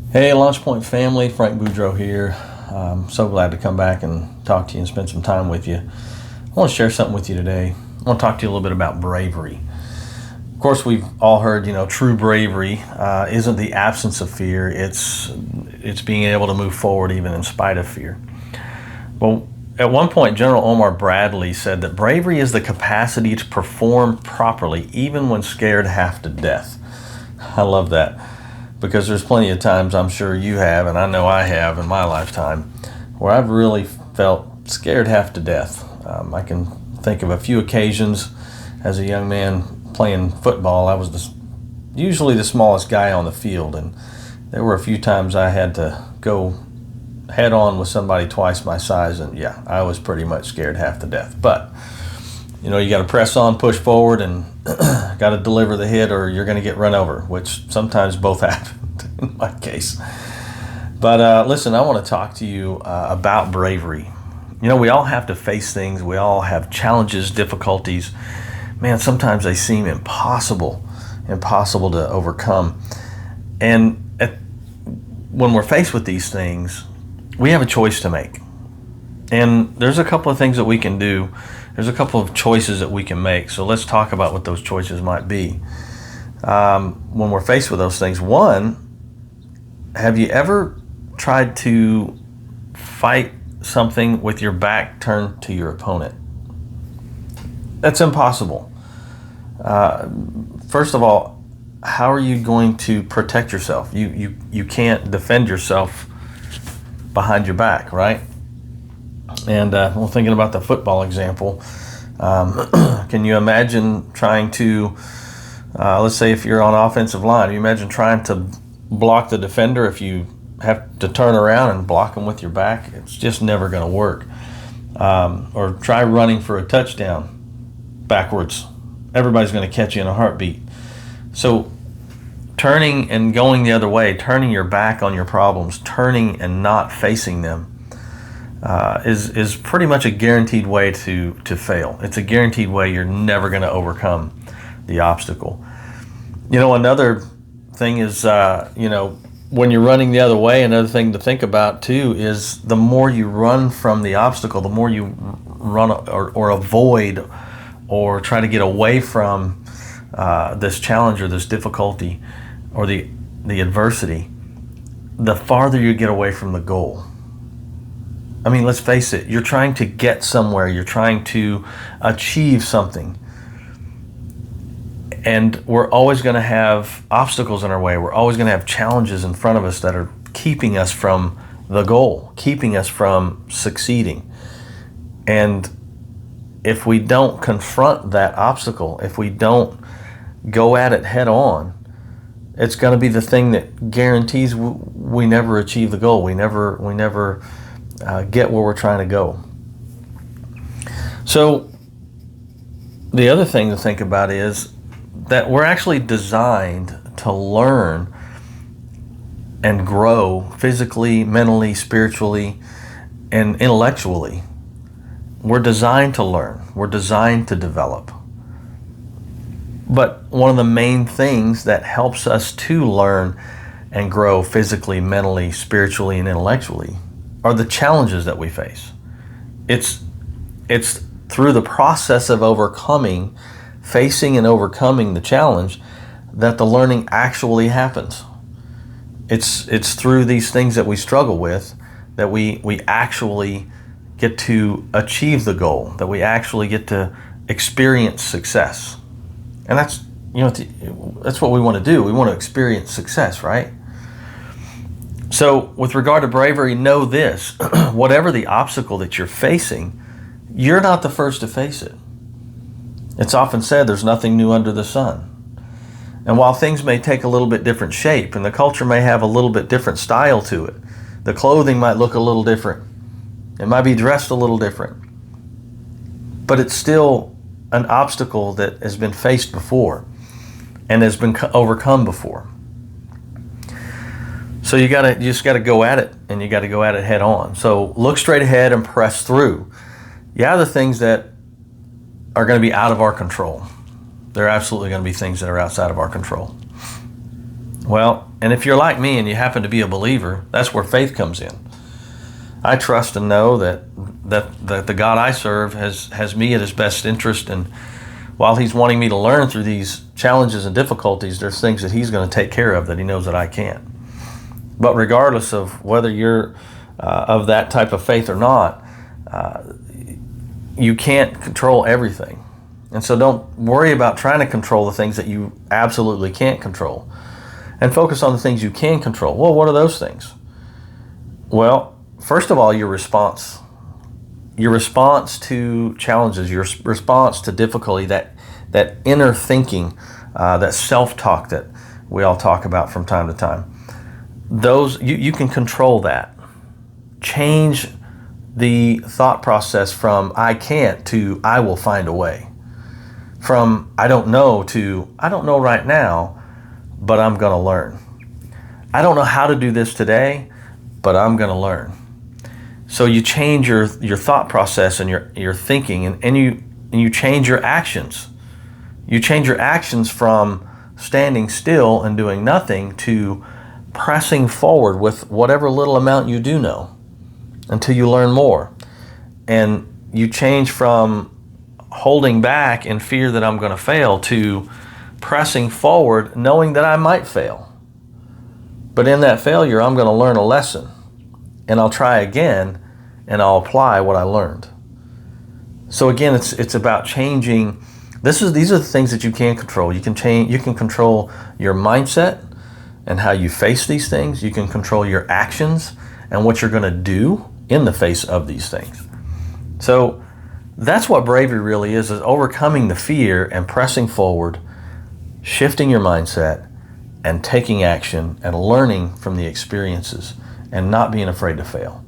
Hey, Launch Point family, Frank Boudreau here. I'm so glad to come back and talk to you and spend some time with you. I want to share something with you today. I want to talk to you a little bit about bravery. Of course, we've all heard, true bravery isn't the absence of fear. It's being able to move forward even in spite of fear. Well, at one point, General Omar Bradley said that bravery is the capacity to perform properly even when scared half to death. I love that, because there's plenty of times, I'm sure you have, and I know I have in my lifetime, where I've really felt scared half to death. I can think of a few occasions as a young man playing football. I was usually the smallest guy on the field, and there were a few times I had to go head on with somebody twice my size, and yeah, I was pretty much scared half to death. But you got to press on, push forward, and got to deliver the hit, or you're going to get run over, which sometimes both happened in my case. But listen, I want to talk to you about bravery. We all have to face things. We all have challenges, difficulties. Man, sometimes they seem impossible to overcome. And when we're faced with these things, we have a choice to make. And there's a couple of things that we can do. There's a couple of choices that we can make. So let's talk about what those choices might be. When we're faced with those things, one, have you ever tried to fight something with your back turned to your opponent? That's impossible. First of all, how are you going to protect yourself? You can't defend yourself behind your back, right? And well, thinking about the football example, can you imagine trying to, let's say if you're on offensive line, you imagine trying to block the defender if you have to turn around and block them with your back? It's just never going to work. Or try running for a touchdown backwards. Everybody's going to catch you in a heartbeat. So turning and going the other way, turning your back on your problems, turning and not facing them, is pretty much a guaranteed way to fail. It's a guaranteed way you're never going to overcome the obstacle. Another thing is, when you're running the other way, another thing to think about too is the more you run from the obstacle, the more you run or avoid or try to get away from this challenge or this difficulty or the adversity, the farther you get away from the goal. I mean, let's face it, you're trying to get somewhere, you're trying to achieve something. And we're always going to have obstacles in our way. We're always going to have challenges in front of us that are keeping us from the goal, keeping us from succeeding. And if we don't confront that obstacle, if we don't go at it head on, it's going to be the thing that guarantees we never achieve the goal. We never get where we're trying to go. So the other thing to think about is that we're actually designed to learn and grow physically, mentally, spiritually, and intellectually. We're designed to learn. We're designed to develop. But one of the main things that helps us to learn and grow physically, mentally, spiritually, and intellectually are the challenges that we face. It's through the process of facing and overcoming the challenge that the learning actually happens. It's through these things that we struggle with that we actually get to achieve the goal, that we actually get to experience success. And that's what we want to do. We want to experience success, right? So with regard to bravery, know this: whatever the obstacle that you're facing, you're not the first to face it. It's often said there's nothing new under the sun. And while things may take a little bit different shape and the culture may have a little bit different style to it, the clothing might look a little different, it might be dressed a little different, but it's still an obstacle that has been faced before and has been overcome before. So you just got to go at it, and you got to go at it head on. So look straight ahead and press through. The things that are going to be out of our control. There are absolutely going to be things that are outside of our control. Well, and if you're like me and you happen to be a believer, that's where faith comes in. I trust and know that the God I serve has me at his best interest, and while he's wanting me to learn through these challenges and difficulties, there's things that he's going to take care of that he knows that I can't. But regardless of whether you're of that type of faith or not, you can't control everything. And so don't worry about trying to control the things that you absolutely can't control, and focus on the things you can control. Well, what are those things? Well, first of all, your response. Your response to challenges, your response to difficulty, that inner thinking, that self-talk that we all talk about from time to time. Those you can control that. Change the thought process from I can't to I will find a way. From I don't know to I don't know right now, but I'm going to learn. I don't know how to do this today, but I'm going to learn. So you change your thought process and your thinking, and you change your actions. You change your actions from standing still and doing nothing to pressing forward with whatever little amount you do know until you learn more. And you change from holding back in fear that I'm going to fail to pressing forward knowing that I might fail. But in that failure, I'm going to learn a lesson, and I'll try again, and I'll apply what I learned. So again, it's about changing. These are the things that you can control. You can control your mindset and how you face these things. You can control your actions and what you're going to do in the face of these things. So that's what bravery really is overcoming the fear and pressing forward, shifting your mindset, and taking action and learning from the experiences and not being afraid to fail.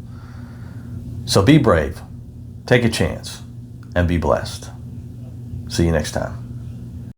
So be brave, take a chance, and be blessed. See you next time.